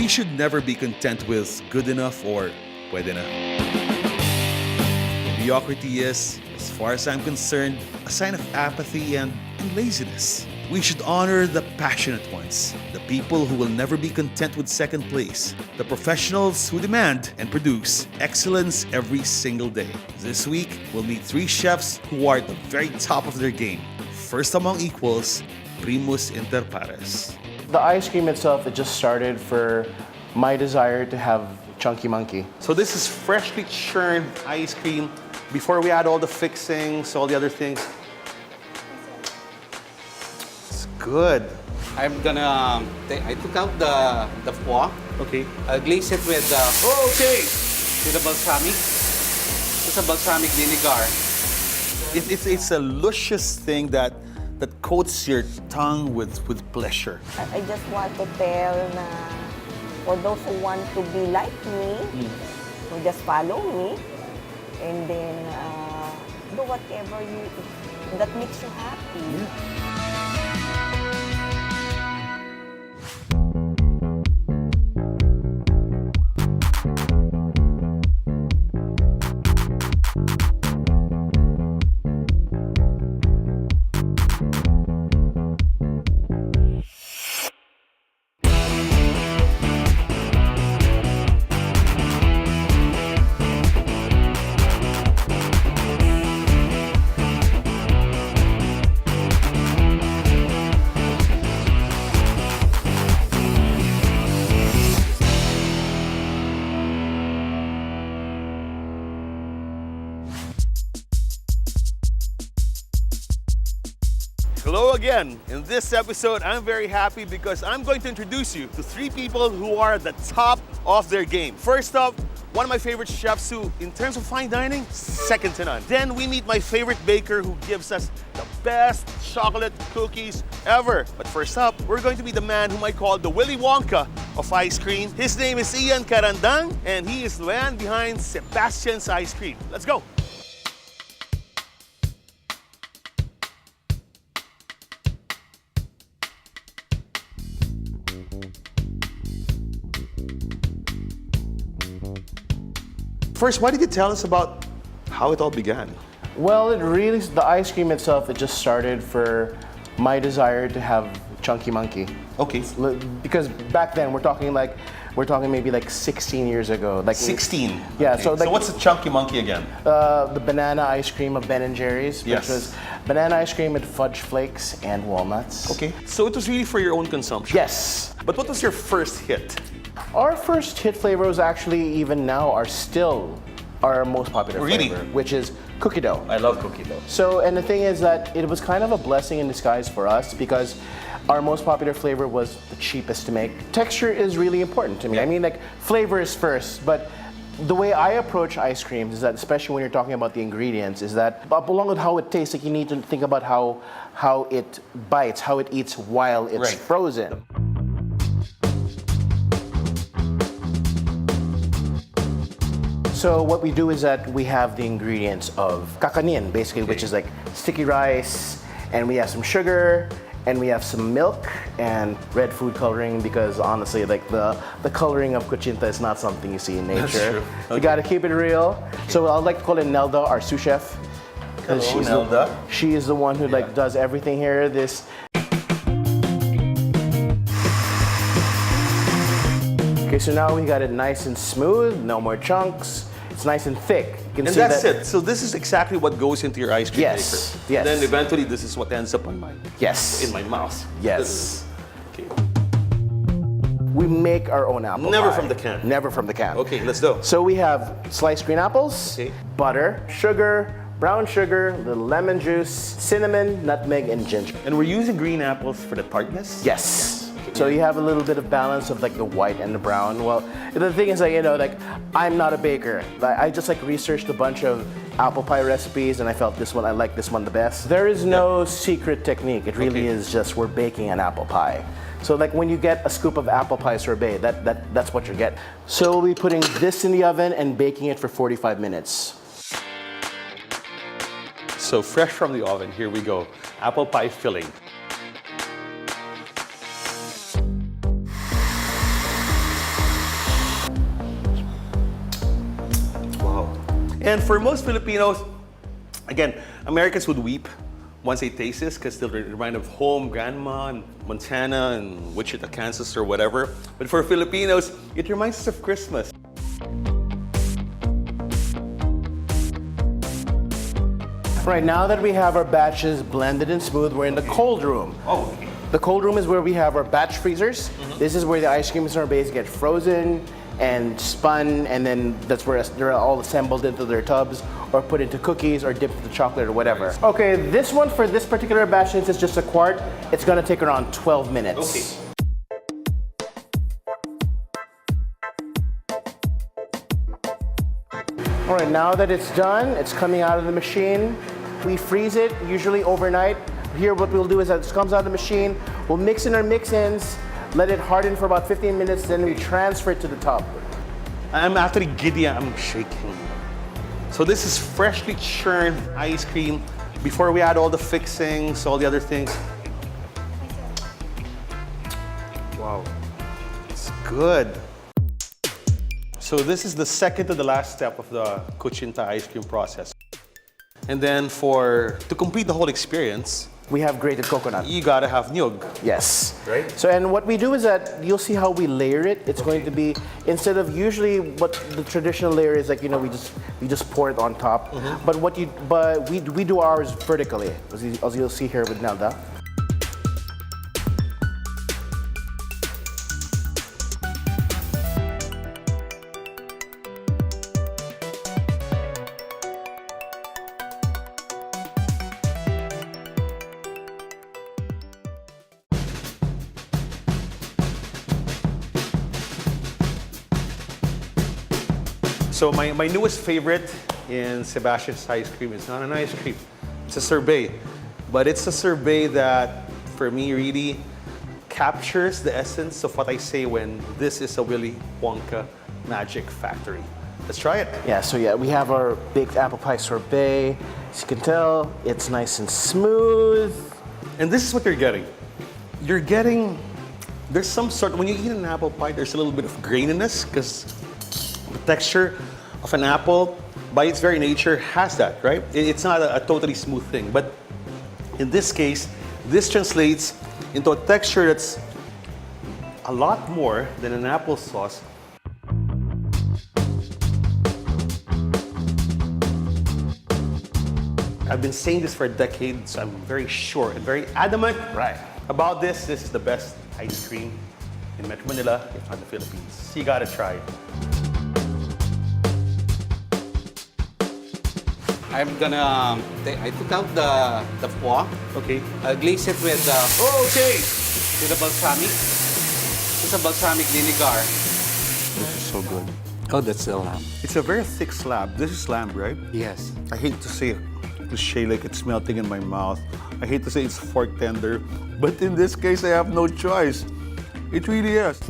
We should never be content with good enough or pwede na. Mediocrity is, as far as I'm concerned, a sign of apathy and laziness. We should honor the passionate ones, the people who will never be content with second place, the professionals who demand and produce excellence every single day. This week, we'll meet 3 chefs who are at the very top of their game. First among equals, primus inter pares. The ice cream itself, it just started for my desire to have chunky monkey. So this is freshly churned ice cream before we add all the fixings, all the other things. It's good. I'm gonna I took out the foie. Okay. I'll glaze it with Okay. with a balsamic. It's a balsamic vinegar. It's a luscious thing that coats your tongue with pleasure. I just want to tell na for those who want to be like me, who just follow me, and then do whatever that makes you happy. Hello again. In this episode, I'm very happy because I'm going to introduce you to 3 people who are at the top of their game. First up, one of my favorite chefs who, in terms of fine dining, second to none. Then we meet my favorite baker who gives us the best chocolate cookies ever. But first up, we're going to meet the man whom I call the Willy Wonka of ice cream. His name is Ian Carandang, and he is the man behind Sebastian's Ice Cream. Let's go. First, why did you tell us about how it all began? Well, the ice cream itself, it just started for my desire to have chunky monkey. Okay. Because back then, we're talking maybe like 16 years ago. Like 16. Yeah. Okay. So what's the chunky monkey again? The banana ice cream of Ben & Jerry's, which Yes. was banana ice cream with fudge flakes and walnuts. Okay. So it was really for your own consumption. Yes. But what was your first hit? Our first hit flavors actually even now are still our most popular Really? flavor, which is cookie dough. I love cookie dough. So, and the thing is that it was kind of a blessing in disguise for us because our most popular flavor was the cheapest to make. Texture is really important to me. Yeah. I mean, like, flavor is first, but the way I approach ice creams is that, especially when you're talking about the ingredients, is that along with how it tastes, like you need to think about how it bites, how it eats while it's Right. frozen. So what we do is that we have the ingredients of kakanin, basically, which is like sticky rice, and we have some sugar, and we have some milk and red food coloring, because honestly, like the coloring of cochinta is not something you see in nature. That's true. You Okay. gotta keep it real. So I'd like to call it Nelda, our sous chef. 'Cause Hello, Nelda. She is the one who like does everything here. Okay, so now we got it nice and smooth, no more chunks. It's nice and thick. You can And see that's that. it. So this is exactly what goes into your ice cream Yes, maker. yes. Then eventually this is what ends up on Yes. in my mouth. Yes. Okay. We make our own apple Never pie. from the can. Never from the can. Okay, let's go. So we have sliced green apples, Okay. butter, sugar, brown sugar, little lemon juice, cinnamon, nutmeg, and ginger. And we're using green apples for the tartness? Yes. So you have a little bit of balance of like the white and the brown. Well, the thing is, like, you know, like I'm not a baker. I just like researched a bunch of apple pie recipes, and I felt this one, I like this one the best. There is no secret technique. It really Okay. is just we're baking an apple pie. So like when you get a scoop of apple pie sorbet, that's what you get. So we'll be putting this in the oven and baking it for 45 minutes. So fresh from the oven, here we go. Apple pie filling. And for most Filipinos, again, Americans would weep once they taste this because they'll remind of home, grandma, in Montana, and Wichita, Kansas, or whatever. But for Filipinos, it reminds us of Christmas. Right now that we have our batches blended and smooth, we're in the cold room. Oh, okay. The cold room is where we have our batch freezers. This is where the ice cream and sorbets get frozen and spun, and then that's where they're all assembled into their tubs or put into cookies or dipped into chocolate or whatever. Nice. Okay, this one for this particular batch, since it's just a quart, it's gonna take around 12 minutes. Okay. All right, now that it's done, it's coming out of the machine. We freeze it, usually overnight. Here, what we'll do is that it comes out of the machine, we'll mix in our mix-ins, let it harden for about 15 minutes, then we transfer it to the tub. I'm actually giddy, I'm shaking. So this is freshly churned ice cream before we add all the fixings, all the other things. Wow, it's good. So this is the second to the last step of the kuchinta ice cream process. And then to complete the whole experience, We have grated coconut. you gotta have nyug. Yes. Right. So, and what we do is that you'll see how we layer it. It's going to be, instead of usually what the traditional layer is, like, you know, we just pour it on top. But we do ours vertically, as you'll see here with Nelda. So my newest favorite in Sebastian's Ice Cream is not an ice cream, it's a sorbet. But it's a sorbet that, for me, really captures the essence of what I say when this is a Willy Wonka magic factory. Let's try it. Yeah, so yeah, we have our baked apple pie sorbet. As you can tell, it's nice and smooth. And this is what you're getting. You're getting, there's some sort, when you eat an apple pie, there's a little bit of graininess because the texture of an apple, by its very nature, has that, right? It's not a totally smooth thing. But in this case, this translates into a texture that's a lot more than an applesauce. I've been saying this for a decade, so I'm very sure and very adamant about this. This is the best ice cream in Metro Manila, if not the Philippines. You gotta try it. I'm gonna, I took out the foie. Okay. I'll glaze it with Okay. a balsamic. It's a balsamic vinegar. This is so good. Oh, that's the lamb. It's a very thick slab. This is lamb, right? Yes. I hate to say cliche like it's melting in my mouth. I hate to say it's fork tender, but in this case, I have no choice. It really is.